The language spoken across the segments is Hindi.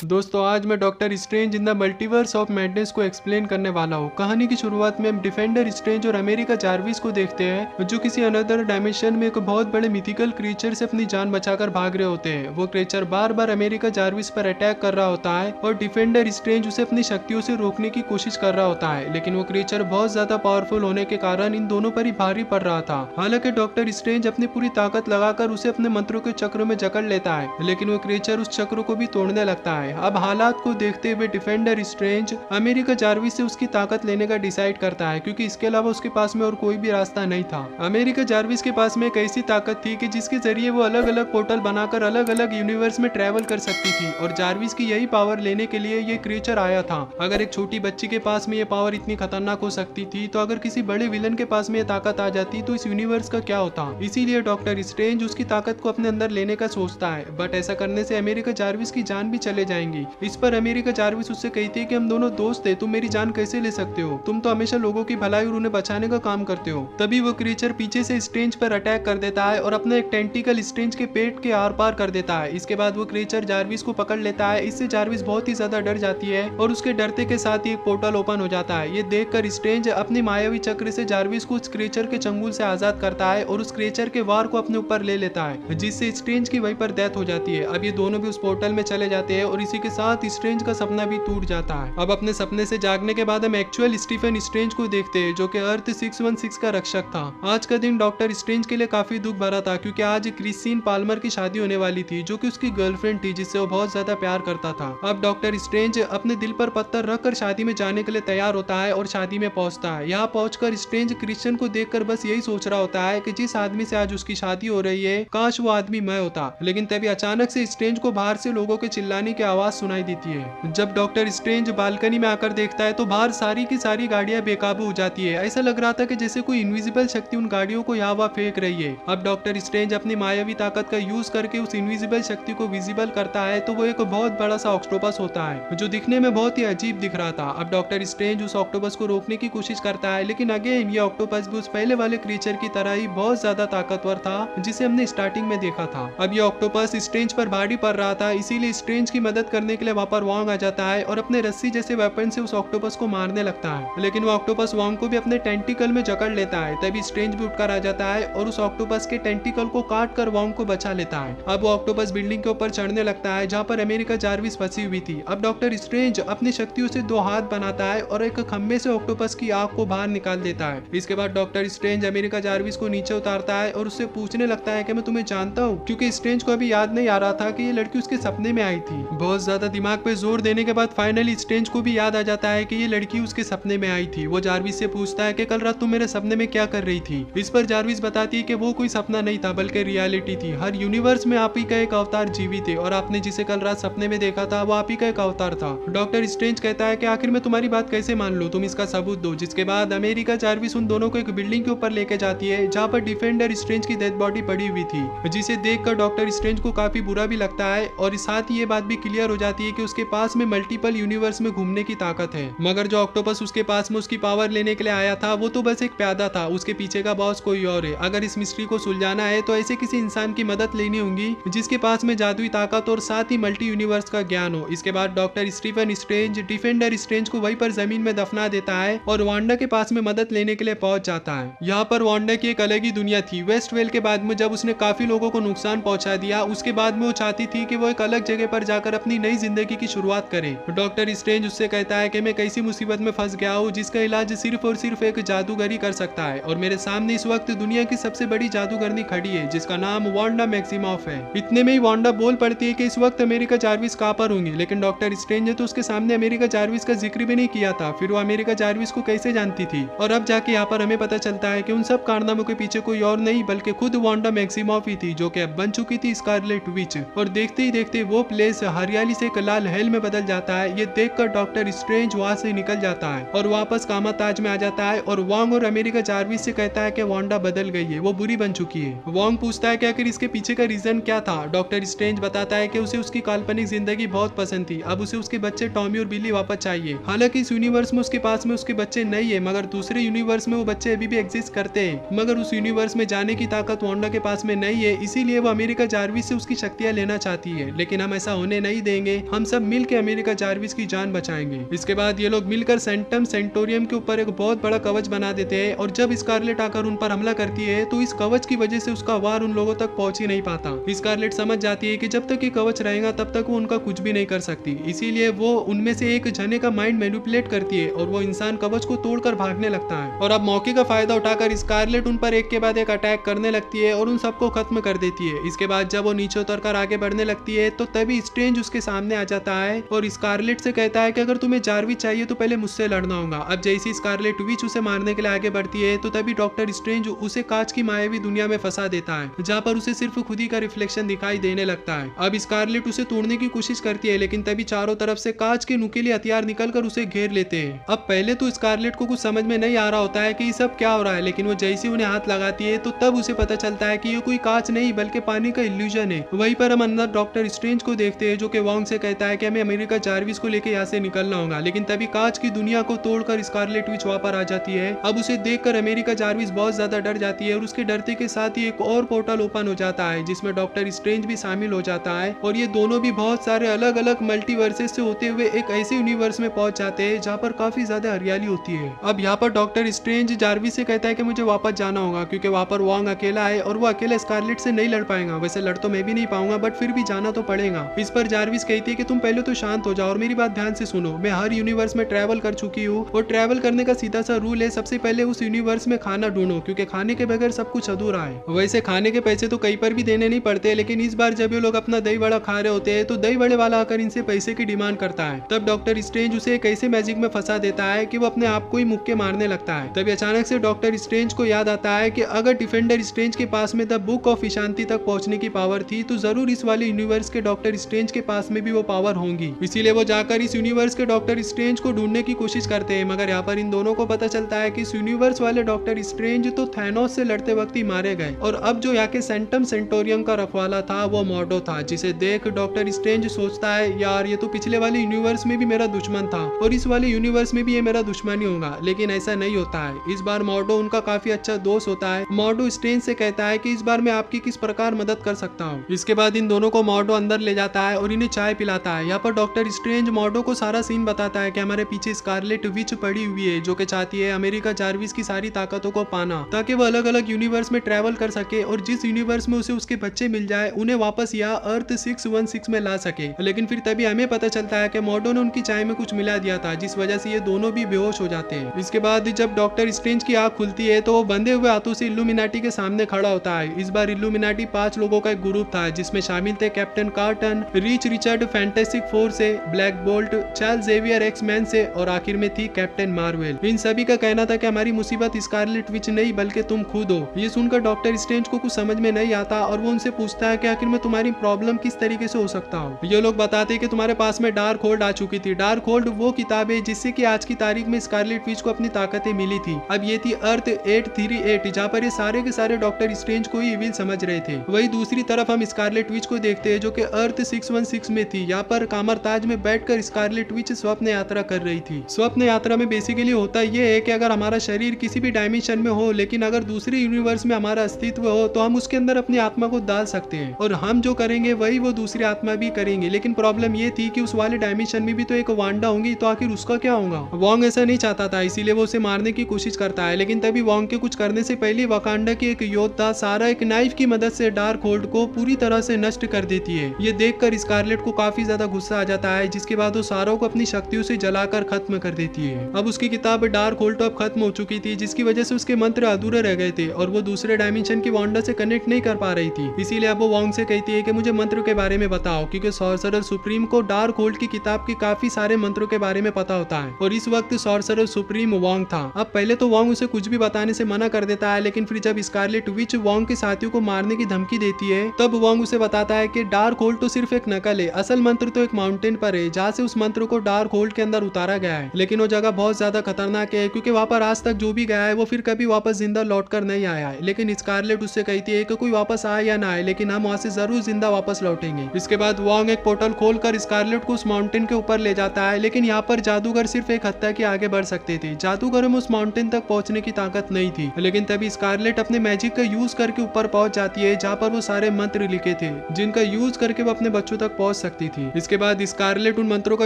दोस्तों आज मैं doctor strange in the multiverse of madness को एक्सप्लेन करने वाला हूँ। कहानी की शुरुआत में हम डिफेंडर स्ट्रेंज और अमेरिका जार्विस को देखते हैं जो किसी अनदर डायमेंशन में एक बहुत बड़े मिथिकल क्रीचर से अपनी जान बचाकर भाग रहे होते हैं। वो क्रीचर बार बार अमेरिका जार्विस पर अटैक कर रहा होता है और डिफेंडर स्ट्रेंज उसे अपनी शक्तियों से रोकने की कोशिश कर रहा होता है, लेकिन वो क्रीचर बहुत ज्यादा पावरफुल होने के कारण इन दोनों पर ही भारी पड़ रहा था। हालांकि डॉक्टर स्ट्रेंज अपनी पूरी ताकत लगाकर उसे अपने मंत्रों के चक्र में जकड़ लेता है, लेकिन वो क्रीचर उस चक्र को भी तोड़ने लगता है। अब हालात को देखते हुए डिफेंडर स्ट्रेंज अमेरिका जार्विस से उसकी ताकत लेने का डिसाइड करता है, क्योंकि इसके अलावा उसके पास में और कोई भी रास्ता नहीं था। अमेरिका जार्विस के पास में एक ऐसी ताकत थी कि जिसके जरिए वो अलग अलग पोर्टल बनाकर अलग अलग यूनिवर्स में ट्रेवल कर सकती थी, और जार्विस की यही पावर लेने के लिए ये क्रीचर आया था। अगर एक छोटी बच्ची के पास में ये पावर इतनी खतरनाक हो सकती थी, तो अगर किसी बड़े विलन के पास में ये ताकत आ जाती तो इस यूनिवर्स का क्या होता। इसीलिए डॉक्टर स्ट्रेंज उसकी ताकत को अपने अंदर लेने का सोचता है, बट ऐसा करने से अमेरिका जार्विस की जान भी चले जाएंगी। इस पर अमेरिका जार्विस उससे कहती है कि हम दोनों दोस्त थे, तुम मेरी जान कैसे ले सकते हो, तुम तो हमेशा लोगों की भलाई और उन्हें बचाने का काम करते हो। तभी वो क्रीचर पीछे से स्ट्रेंज पर अटैक कर देता है और अपना एक टेंटिकल स्ट्रेंज के पेट के आर पार कर देता है। इसके बाद वो क्रीचर जार्विस को पकड़ लेता है। इससे जार्विस बहुत ही ज्यादा डर जाती है और उसके डरते के साथ ही एक पोर्टल ओपन हो जाता है। ये देखकर स्ट्रेंज अपनी मायावी चक्र से जार्विस को उस क्रीचर के चंगुल से आजाद करता है और उस क्रीचर के वार को अपने ऊपर ले लेता है, जिससे स्ट्रेंज की वहीं पर डेथ हो जाती है। अब ये दोनों भी उस पोर्टल में चले जाते हैं और इसी के साथ स्ट्रेंज का सपना भी टूट जाता है। अब अपने सपने से जागने के बाद हम एक्चुअल स्टीफन स्ट्रेंज को देखते हैं, जो कि अर्थ 616 का रक्षक था। आज का दिन डॉक्टर स्ट्रेंज के लिए काफी दुख भरा था, क्योंकि आज क्रिस्टीन पाल्मर की शादी होने वाली थी, जो कि उसकी गर्लफ्रेंड थी, जिससे वो बहुत ज्यादा प्यार करता था। अब डॉक्टर स्ट्रेंज अपने दिल पर पत्थर रखकर शादी में जाने के लिए तैयार होता है और शादी में पहुंचता है। यहाँ पहुंचकर स्ट्रेंज क्रिश्चियन को देखकर बस यही सोच रहा होता है कि जिस आदमी से आज उसकी शादी हो रही है, काश वो आदमी मैं होता। लेकिन तभी अचानक से स्ट्रेंज को बाहर से लोगों के चिल्लाने की आवाज सुनाई देती है। जब डॉक्टर स्ट्रेंज बालकनी में आकर देखता है तो बाहर सारी की सारी गाड़ियां बेकाबू हो जाती है। ऐसा लग रहा था कि जैसे कोई इनविजिबल शक्ति उन गाड़ियों को यहाँ वहाँ फेंक रही है। अब डॉक्टर स्ट्रेंज अपनी मायावी ताकत का यूज करके उस इनविजिबल शक्ति को विजिबल करता है, तो वो एक बहुत बड़ा सा ऑक्टोपस होता है, जो दिखने में बहुत ही अजीब दिख रहा था। अब डॉक्टर स्ट्रेंज उस ऑक्टोपस को रोकने की कोशिश करता है, लेकिन अगेन ये ऑक्टोपस भी उस पहले वाले क्रीचर की तरह ही बहुत ज्यादा ताकतवर था, जिसे हमने स्टार्टिंग में देखा था। अब ये ऑक्टोपस स्ट्रेंज पर भारी पड़ रहा था, इसीलिए स्ट्रेंज की मदद करने के लिए वहां पर वॉन्ग आ जाता है और अपने रस्सी जैसे वेपन से उस ऑक्टोपस को मारने लगता है, लेकिन वो ऑक्टोपस वॉन्ग को भी अपने टेंटिकल में जकड़ लेता है। तभी स्ट्रेंज भी उठकर आ जाता है और उस ऑक्टोपस के टेंटिकल को काट कर वॉन्ग को बचा लेता है। अब वो ऑक्टोपस बिल्डिंग के ऊपर चढ़ने लगता है, जहाँ पर अमेरिका जार्विस फंसी हुई थी। अब डॉक्टर स्ट्रेंज अपनी शक्तियों से दो हाथ बनाता है और एक खंबे से ऑक्टोपस की आंख को बाहर निकाल देता है। इसके बाद डॉक्टर स्ट्रेंज अमेरिका जार्विस को नीचे उतारता है और उससे पूछने लगता है कि मैं तुम्हें जानता हूँ, क्योंकि स्ट्रेंज को अभी याद नहीं आ रहा था कि ये लड़की उसके सपने में आई थी। बहुत ज्यादा दिमाग पे जोर देने के बाद फाइनली स्ट्रेंज को भी याद आ जाता है कि ये लड़की उसके सपने में आई थी। वो जार्विस से पूछता है कि कल रात तुम मेरे सपने में क्या कर रही थी। इस पर जार्विस बताती है कि वो कोई सपना नहीं था, बल्कि रियलिटी थी। हर यूनिवर्स में आप ही का एक अवतार जीवित है, और आपने जिसे कल रात सपने में देखा था वो आप ही का एक अवतार था। डॉक्टर स्ट्रेंज कहता है कि आखिर मैं तुम्हारी बात कैसे मान लूं, तुम इसका सबूत दो। जिसके बाद अमेरिका जार्विस उन दोनों को एक बिल्डिंग के ऊपर लेके जाती है, जहाँ पर डिफेंडर स्ट्रेंज की डेड बॉडी पड़ी हुई थी, जिसे देखकर डॉक्टर स्ट्रेंज को काफी बुरा भी लगता है, और साथ ही ये बात भी क्लियर हो जाती है कि उसके पास में मल्टीपल यूनिवर्स में घूमने की ताकत है। मगर जो ऑक्टोपस उसके पास में उसकी पावर लेने के लिए आया था, वो तो बस एक प्यादा था, उसके पीछे का बॉस कोई और है। अगर इस मिस्ट्री को सुलझाना है तो ऐसे किसी इंसान की मदद लेनी होगी जिसके पास में जादुई ताकत और साथ ही मल्टी यूनिवर्स का ज्ञान हो। इसके बाद doctor Stephen Strange defender Strange को वहीं पर जमीन में दफना देता है और वांडा के पास में मदद लेने के लिए पहुंच जाता है। यहाँ पर वांडा की एक अलग ही दुनिया थी। वेस्टवेल के बाद में जब उसने काफी लोगों को नुकसान पहुंचा दिया, उसके बाद में वो चाहती थी कि वो एक अलग जगह पर जाकर अपनी नई जिंदगी की शुरुआत करे। डॉक्टर स्ट्रेंज उससे कहता है कि मैं कैसी मुसीबत में फंस गया हूँ जिसका इलाज सिर्फ और सिर्फ एक जादूगर ही कर सकता है, और मेरे सामने इस वक्त दुनिया की सबसे बड़ी जादूगरनी खड़ी है, जिसका नाम वांडा मैक्सिमॉफ है। इतने में ही वांडा बोल पड़ती है कि इस वक्त अमेरिका जार्विस कहाँ पर होंगी, लेकिन डॉक्टर स्ट्रेंज ने तो उसके सामने अमेरिका जार्विस का जिक्र भी नहीं किया था। फिर वो अमेरिका जार्विस को कैसे जानती थी। और अब जाके यहाँ पर हमें पता चलता है कि उन सब कारनामों के पीछे कोई और नहीं बल्कि खुद वांडा मैक्सिमॉफ ही थी, जो कि अब बन चुकी थी स्कारलेट विच। और देखते ही देखते वो प्लेस हरियाली से एक लाल हेल में बदल जाता है। ये देखकर डॉक्टर स्ट्रेंज वहां से निकल जाता है और वापस कामाताज में आ जाता है, और वांग और अमेरिका जार्विस से कहता है कि वांडा बदल गई है, वो बुरी बन चुकी है। वांग पूछता है कि आखिर इसके पीछे का रीजन क्या था। डॉक्टर स्ट्रेंज बताता है कि उसे उसकी काल्पनिक जिंदगी बहुत पसंद थी, अब उसे उसके बच्चे टॉमी और बिली वापस चाहिए। हालांकि इस यूनिवर्स में उसके पास में उसके बच्चे नहीं है, मगर दूसरे यूनिवर्स में वो बच्चे अभी भी एग्जिस्ट करते हैं, मगर उस यूनिवर्स में जाने की ताकत वांडा के पास में नहीं है, इसीलिए वो अमेरिका जार्विस से उसकी शक्तियां लेना चाहती है। लेकिन हम ऐसा होने नहीं देंगे। देंगे, हम सब मिल के अमेरिका जार्विस की जान बचाएंगे। इसके बाद ये लोग मिलकर सेंटम सेंटोरियम के ऊपर एक बहुत बड़ा कवच बना देते हैं और जब स्कारलेट आकर उन पर हमला करती है तो इस कवच की वजह से उसका वार उन लोगों तक पहुंच ही नहीं पाता। स्कारलेट समझ जाती है कि जब तक ये कवच रहेगा तब तक वो उनका कुछ भी नहीं कर सकती, इसीलिए वो उनमें से एक जने का माइंड मैनिपुलेट करती है और वो इंसान कवच को तोड़कर भागने लगता है। और अब मौके का फायदा उठाकर स्कारलेट उन पर एक के बाद एक अटैक करने लगती है और उन सबको खत्म कर देती है। इसके बाद जब वो नीचे उतरकर आगे बढ़ने लगती है तो तभी स्ट्रेंज उसके सामने आ जाता है और स्कारलेट से कहता है कि अगर तुम्हें जार्विस चाहिए तो पहले मुझसे लड़ना होगा। अब जैसी स्कारलेट विच उसे मारने के लिए आगे बढ़ती है तो तभी डॉक्टर स्ट्रेंज उसे कांच की मायावी दुनिया में फंसा देता है, जहाँ पर उसे सिर्फ खुद ही का रिफ्लेक्शन दिखाई देने लगता है। अब स्कारलेट उसे तोड़ने की कोशिश करती है लेकिन तभी चारों तरफ से कांच के नुकीले हथियार निकलकर उसे घेर लेते हैं। अब पहले तो स्कारलेट को कुछ समझ में नहीं आ रहा होता है कि ये सब क्या हो रहा है, लेकिन वो जैसे उन्हें हाथ लगाती है तो तब उसे पता चलता है कि ये कोई कांच नहीं बल्कि पानी का इल्यूजन है। वहीं पर हम अंदर डॉक्टर स्ट्रेंज को देखते हैं जो कि वॉन्ग से कहता है कि हमें अमेरिका जार्विस को लेकर यहाँ से निकलना होगा, लेकिन तभी कांच की दुनिया को तोड़कर स्कारलेट विच वहां पर आ जाती है। अब उसे देखकर अमेरिका जार्विस बहुत ज्यादा डर जाती है और उसके डरते के साथ ही एक और पोर्टल ओपन हो जाता है जिसमें डॉक्टर स्ट्रेंज भी शामिल हो जाता है और ये दोनों भी बहुत सारे अलग अलग मल्टीवर्सेस से होते हुए एक ऐसे यूनिवर्स में पहुंच जाते हैं जहाँ पर काफी ज्यादा हरियाली होती है। अब यहाँ पर डॉक्टर स्ट्रेंज जार्विस से कहता है कि मुझे वापस जाना होगा क्योंकि वहाँ पर वॉन्ग अकेला है और वो अकेला स्कारलेट से नहीं लड़ पाएगा। वैसे लड़ तो मैं भी नहीं पाऊंगा बट फिर भी जाना तो पड़ेगा। इस पर जार्विस कहती है कि तुम पहले तो शांत हो जाओ और मेरी बात ध्यान से सुनो। मैं हर यूनिवर्स में ट्रैवल कर चुकी हूँ और ट्रैवल करने का सीधा सा रूल है, सबसे पहले उस यूनिवर्स में खाना ढूंढो क्योंकि खाने के बगैर सब कुछ अधूरा है। वैसे खाने के पैसे तो कहीं पर भी देने नहीं पड़ते, लेकिन इस बार जब ये लोग अपना दही वड़ा खा रहे होते हैं तो दही वड़े वाला आकर इनसे पैसे की डिमांड करता है। तब डॉक्टर स्ट्रेंज उसे एक ऐसे मैजिक में फंसा देता है कि वो अपने आप को ही मुक्के मारने लगता है। तभी अचानक से डॉक्टर स्ट्रेंज को याद आता है कि अगर डिफेंडर स्ट्रेंज के पास में द बुक ऑफ ईशांति तक पहुंचने की पावर थी तो जरूर इस वाले यूनिवर्स के डॉक्टर स्ट्रेंज के पास में भी वो पावर होंगी। इसीलिए वो जाकर इस यूनिवर्स के डॉक्टर स्ट्रेंज को ढूंढने की कोशिश करते हैं, मगर यहाँ पर इन दोनों को पता चलता है कि इस यूनिवर्स वाले डॉक्टर स्ट्रेंज तो थैनोस से लड़ते वक्त ही मारे गए और अब जो यहाँ के सेंटम सेंटोरियम का रखवाला था वो मॉर्डो था, जिसे देख डॉक्टर स्ट्रेंज सोचता है यार ये तो पिछले वाले यूनिवर्स में भी मेरा दुश्मन था और इस वाले यूनिवर्स में भी ये मेरा दुश्मन ही होगा, लेकिन ऐसा नहीं होता है। इस बार मॉर्डो उनका काफी अच्छा दोस्त होता है। मॉर्डो स्ट्रेंज से कहता है कि इस बार मैं आपकी किस प्रकार मदद कर सकता हूँ। इसके बाद इन दोनों को मॉर्डो अंदर ले जाता है और इन्हें चाय पिलाता है। यहाँ पर डॉक्टर स्ट्रेंज मॉर्डो को सारा सीन बताता है कि हमारे पीछे स्कारलेट विच पड़ी हुई है जो कि चाहती है अमेरिका जार्विस की सारी ताकतों को पाना ताकि वो अलग अलग यूनिवर्स में ट्रैवल कर सके और जिस यूनिवर्स में उसे उसके बच्चे मिल जाए उन्हें वापस यहाँ अर्थ 616 में ला सके। लेकिन फिर तभी हमें पता चलता है कि मॉर्डो ने उनकी चाय में कुछ मिला दिया था जिस वजह से ये दोनों भी बेहोश हो जाते हैं। इसके बाद जब डॉक्टर स्ट्रेंज की आंख खुलती है तो वो बंधे हुए हाथों से इल्यूमिनाटी के सामने खड़ा होता है। इस बार इल्यूमिनाटी 5 लोगों का एक ग्रुप था जिसमें शामिल थे captain Carter, Rich Richard Fantastic Four से, Black Bolt, Charles Xavier X Man से और आखिर में थी कैप्टन मार्वेल। इन सभी का कहना था कि हमारी मुसीबत स्कारलेट विच नहीं बल्कि तुम खुद हो। ये सुनकर डॉक्टर स्ट्रेंज को कुछ समझ में नहीं आता और वो उनसे पूछता है कि आखिर में तुम्हारी प्रॉब्लम किस तरीके से हो सकता हो। ये लोग बताते हैं कि तुम्हारे पास में डार्क होल्ड आ चुकी थी। डार्क होल्ड वो किताब है जिससे कि आज की तारीख में स्कारलेट विच को अपनी ताकतें मिली थी। अब ये थी अर्थ 838 जहाँ पर ये सारे के सारे डॉक्टर स्ट्रेंज को ही इविल समझ रहे थे। वही दूसरी तरफ हम स्कारलेट विच को देखते हैं जो कि अर्थ 616 में थी। यहाँ पर कामरताज में बैठकर स्कारलेट विच स्वप्न यात्रा कर रही थी। स्वप्न यात्रा में बेसिकली होता ये है कि अगर हमारा शरीर किसी भी डायमेंशन में हो लेकिन अगर दूसरे यूनिवर्स में हमारा अस्तित्व हो तो हम उसके अंदर अपनी आत्मा को डाल सकते हैं और हम जो करेंगे वही वो दूसरी आत्मा भी करेंगे। लेकिन प्रॉब्लम ये थी कि उस वाले डायमेंशन में भी तो एक वांडा होंगी, तो आखिर उसका क्या होगा। वॉन्ग ऐसा नहीं चाहता था, इसीलिए वो उसे मारने की कोशिश करता है। लेकिन तभी वॉन्ग के कुछ करने से पहले वकांडा की एक योद्धा सारा एक नाइफ की मदद से डार्क होल्ड को पूरी तरह से नष्ट कर देती है। ये देखकर स्कारलेट को काफी ज्यादा गुस्सा आ जाता है, जिसके बाद वो सारों को अपनी शक्तियों से जलाकर खत्म कर देती है। अब उसकी किताब डार्क होल्ड अब खत्म हो चुकी थी, जिसकी वजह से उसके मंत्र अधूरे रह गए थे और वो दूसरे डायमेंशन की वांडा से कनेक्ट नहीं कर पा रही थी। इसीलिए अब वो वॉन्ग से कहती है कि मुझे मंत्र के बारे में बताओ, क्योंकि सॉर्सरर सुप्रीम को डार्क होल्ड की किताब के काफी सारे मंत्रों के बारे में पता होता है और इस वक्त सॉर्सरर सुप्रीम वॉन्ग था। अब पहले तो वॉन्ग उसे कुछ भी बताने से मना कर देता है, लेकिन फिर जब स्कारलेट विच वॉन्ग के साथियों को मारने की धमकी देती है तब वॉन्ग उसे बताता है कि डार्क होल्ड तो सिर्फ एक नकल है, असल मंत्र तो एक माउंटेन पर है जहाँ से उस मंत्र को डार्क होल्ड के अंदर उतारा गया है। लेकिन वो जगह बहुत ज्यादा खतरनाक है क्योंकि वहाँ पर आज तक जो भी गया है वो फिर कभी वापस जिंदा लौट कर नहीं आया है। लेकिन स्कारलेट उससे कहती है कि कोई वापस आए या ना आए लेकिन हम वहाँ से जरूर जिंदा वापस लौटेंगे। इसके बाद वॉन्ग एक पोर्टल खोलकर स्कारलेट को उस माउंटेन के ऊपर ले जाता है, लेकिन यहाँ पर जादूगर सिर्फ एक हद तक आगे बढ़ सकते थे। जादूगरों में उस माउंटेन तक पहुंचने की ताकत नहीं थी। लेकिन तभी स्कारलेट अपने मैजिक का यूज करके ऊपर पहुंच जाती है जहाँ पर वो सारे मंत्र लिखे थे जिनका यूज करके वो अपने बच्चों तक पहुंच सकती थी। इसके बाद स्कारलेट उन मंत्रों का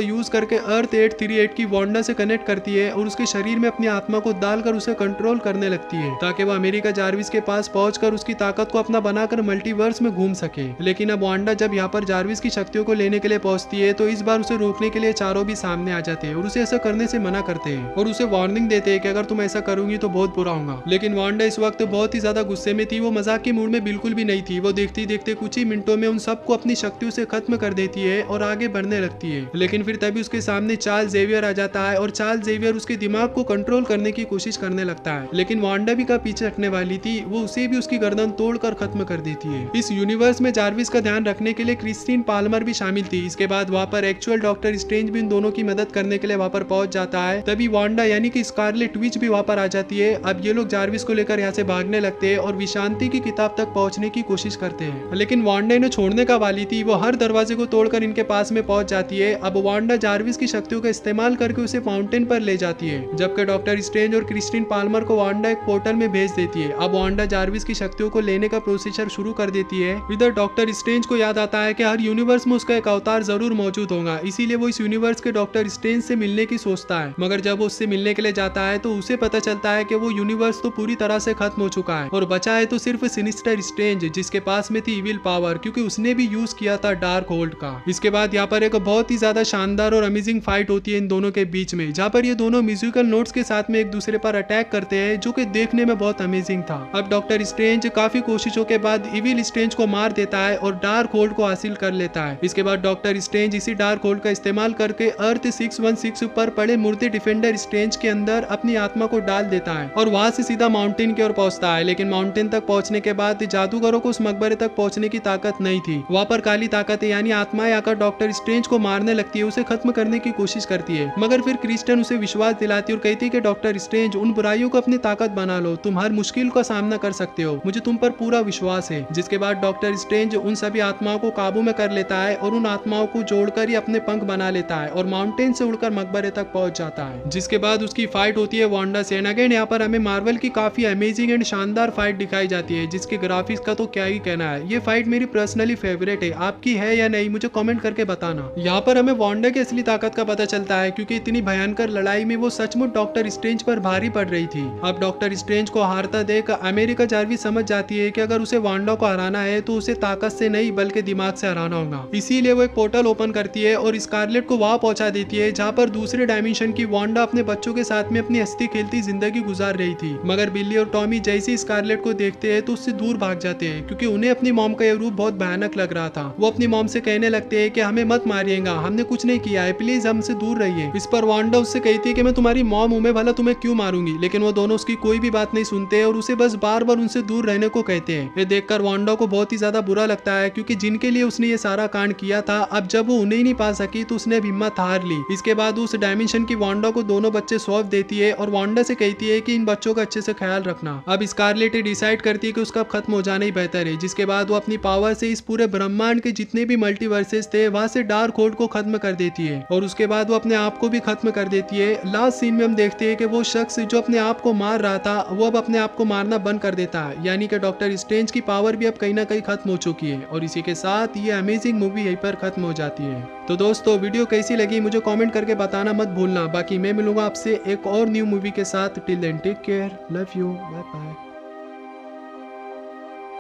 यूज करके अर्थ 838 की वांडा से कनेक्ट करती है और उसके शरीर में अपनी आत्मा को डालकर उसे कंट्रोल करने लगती है ताकि वो अमेरिका जारविस के पास पहुंचकर उसकी ताकत को अपना बनाकर मल्टीवर्स में घूम सके। लेकिन अब वांडा जब यहाँ पर जारविस की शक्तियों को लेने के लिए पहुंचती है तो इस बार उसे रोकने के लिए चारों भी सामने आ जाते हैं और उसे ऐसा करने से मना करते हैं और उसे वार्निंग देते हैं कि अगर तुम ऐसा करोगी तो बहुत बुरा होगा। लेकिन वांडा इस वक्त बहुत ही ज्यादा गुस्से में थी, वो मजाक के मूड में बिल्कुल भी नहीं थी। वो देखते देखते कुछ ही मिनटों में उन सबको अपनी शक्तियों से खत्म कर देती है और आगे बढ़ने लगती है। लेकिन फिर तभी उसके सामने चार्ल्स जेवियर आ जाता है और चार्ल्स जेवियर उसके दिमाग को कंट्रोल करने की कोशिश करने लगता है। लेकिन वांडा भी का पीछे हटने वाली थी, वो उसे भी उसकी गर्दन तोड़कर खत्म कर देती है। इस यूनिवर्स में जारविस का ध्यान रखने के लिए क्रिस्टीन पाल्मर भी शामिल थी। इसके बाद वहाँ पर एक्चुअल डॉक्टर स्ट्रेंज भी इन दोनों की मदद करने के लिए वहाँ पर पहुंच जाता है। तभी वांडा यानी कि स्कारलेट विच भी वहाँ पर आ जाती है। अब ये लोग जारविस को लेकर यहाँ से भागने लगते हैं और विशांति की किताब तक पहुंचने की कोशिश करते हैं। लेकिन वांडा इन्हें छोड़ने का वाली थी, वो हर दरवाजे को तोड़कर इनके पास में पहुंच जाती है। अब वांडा जारविस की शक्तियों का इस्तेमाल करके उसे माउंटेन पर ले जाती है, जबकि डॉक्टर स्ट्रेंज और क्रिस्टीन पाल्मर को वांडा एक पोर्टल में भेज देती है। अब वांडा जारविस की शक्तियों को लेने का प्रोसीजर शुरू कर देती है। इधर डॉक्टर स्ट्रेंज को याद आता है कि हर यूनिवर्स में उसका एक अवतार जरूर मौजूद होगा, इसीलिए वो इस यूनिवर्स के डॉक्टर स्ट्रेंज से मिलने की सोचता है। मगर जब वो उससे मिलने के लिए जाता है तो उसे पता चलता है कि वो यूनिवर्स तो पूरी तरह से खत्म हो चुका है और बचा है तो सिर्फ सिनिस्टर स्ट्रेंज, जिसके पास में थी इविल पावर, क्योंकि उसने भी यूज किया था डार्क होल्ड का। इसके बाद यहाँ पर एक बहुत ही ज्यादा शानदार और अमेजिंग फाइट होती है इन दोनों के बीच में, जहाँ पर ये दोनों म्यूजिकल नोट्स के साथ में एक दूसरे पर अटैक करते हैं, जो कि देखने में बहुत अमेजिंग था। अब डॉक्टर स्ट्रेंज काफी कोशिशों के बाद इविल स्ट्रेंज को मार देता है और डार्क होल्ड को हासिल कर लेता है। इसके बाद डॉक्टर स्ट्रेंज इसी डार्क होल्ड का इस्तेमाल करके अर्थ 616 पर पड़े मूर्ति डिफेंडर स्ट्रेंज के अंदर अपनी आत्मा को डाल देता है और वहां से सीधा माउंटेन की ओर पहुंचता है। लेकिन माउंटेन तक पहुंचने के बाद जादूगरों को उस मकबरे तक पहुंचने की ताकत नहीं थी। वहां पर काली ताकतें यानी आत्माएं आकर डॉक्टर स्ट्रेंज को मारने लगती है, उसे खत्म करने की कोशिश करती है। मगर फिर क्रिस्टन उसे विश्वास दिलाती है और कहती है कि डॉक्टर स्ट्रेंज, उन बुराइयों को अपनी ताकत बना लो, तुम हर मुश्किल का सामना कर सकते हो, मुझे तुम पर पूरा विश्वास है। जिसके बाद डॉक्टर स्ट्रेंज उन सभी आत्माओं को काबू में कर लेता है और उन आत्माओं को जोड़कर ही अपने पंख बना लेता है और माउंटेन से उड़कर मकबरे तक पहुंच जाता है। जिसके बाद उसकी फाइट होती है वांडा से। अगेन यहाँ पर हमें मार्वल की काफी अमेजिंग एंड शानदार फाइट दिखाई जाती है, जिसके ग्राफिक्स का तो क्या ही कहना है। ये फाइट मेरी पर्सनली फेवरेट है, आपकी है या नहीं मुझे कमेंट करके बताना। यहाँ पर हमें वांडा की असली ताकत का पता चलता है, क्योंकि इतनी भयंकर लड़ाई में वो सचमुच डॉक्टर स्ट्रेंज पर भारी पड़ रही थी। अब डॉक्टर स्ट्रेंज को हारता देख अमेरिका जारविस समझ जाती है कि अगर उसे वांडा को हराना है तो उसे ताकत से नहीं बल्कि दिमाग से हराना होगा। इसीलिए वो एक पोर्टल ओपन करती है और स्कारलेट को वहां पहुंचा देती है, जहां पर दूसरे डायमेंशन की वांडा अपने बच्चों के साथ में अपनी हंसती खेलती जिंदगी गुजार रही थी। मगर बिल्ली और टॉमी जैसे स्कारलेट को देखते हैं तो उससे दूर भाग जाते हैं, क्योंकि उन्हें अपनी मॉम का यह रूप बहुत भयानक लग रहा था। वो अपनी मॉम से कहने लगते हैं कि हमें मत मारिएगा, हमने कुछ नहीं किया है, प्लीज हमसे दूर रहिए। इस पर वांडा उससे कहती है कि मैं तुम्हारी मॉम हूं, मैं भला तुम्हें क्यों मारूंगी। लेकिन वो दोनों उसकी कोई भी बात नहीं सुनते और उसे बस बार बार उनसे दूर रहने को कहते हैं। ये देखकर वांडा को बहुत ही ज्यादा बुरा लगता है, क्योंकि जिनके लिए उसने ये सारा कांड किया था, अब जब वो उन्हें ही नहीं पा सकी तो उसने हिम्मत हार ली। इसके बाद उस डायमेंशन की वांडा को दोनों बच्चे सौंप देती है और वांडा से कहती है कि इन बच्चों का अच्छे से ख्याल रखना। अब स्कारलेट डिसाइड करती है कि उसका खत्म हो जाना ही बेहतर है। जिसके बाद वो अपनी पावर से इस पूरे ब्रह्मांड के जितने भी मल्टीवर्सेस थे वहां से डार्क होल्ड को खत्म कर देती है और उसके बाद वो अपने आप को भी खत्म कर देती है। लास्ट सीन में हम देखते हैं कि वो शख्स जो अपने आप को मार रहा था वो अब अपने आप को मारना बंद कर देता है, यानी कि डॉक्टर स्ट्रेंज की पावर भी अब कहीं ना कहीं खत्म हो चुकी है। और इसी के साथ ये अमेजिंग मूवी यहीं पर खत्म हो जाती है। तो दोस्तों वीडियो कैसी लगी मुझे कमेंट करके बताना मत भूलना। बाकी मैं मिलूंगा आपसे एक और न्यू मूवी के साथ। Till then take care, love you, bye bye.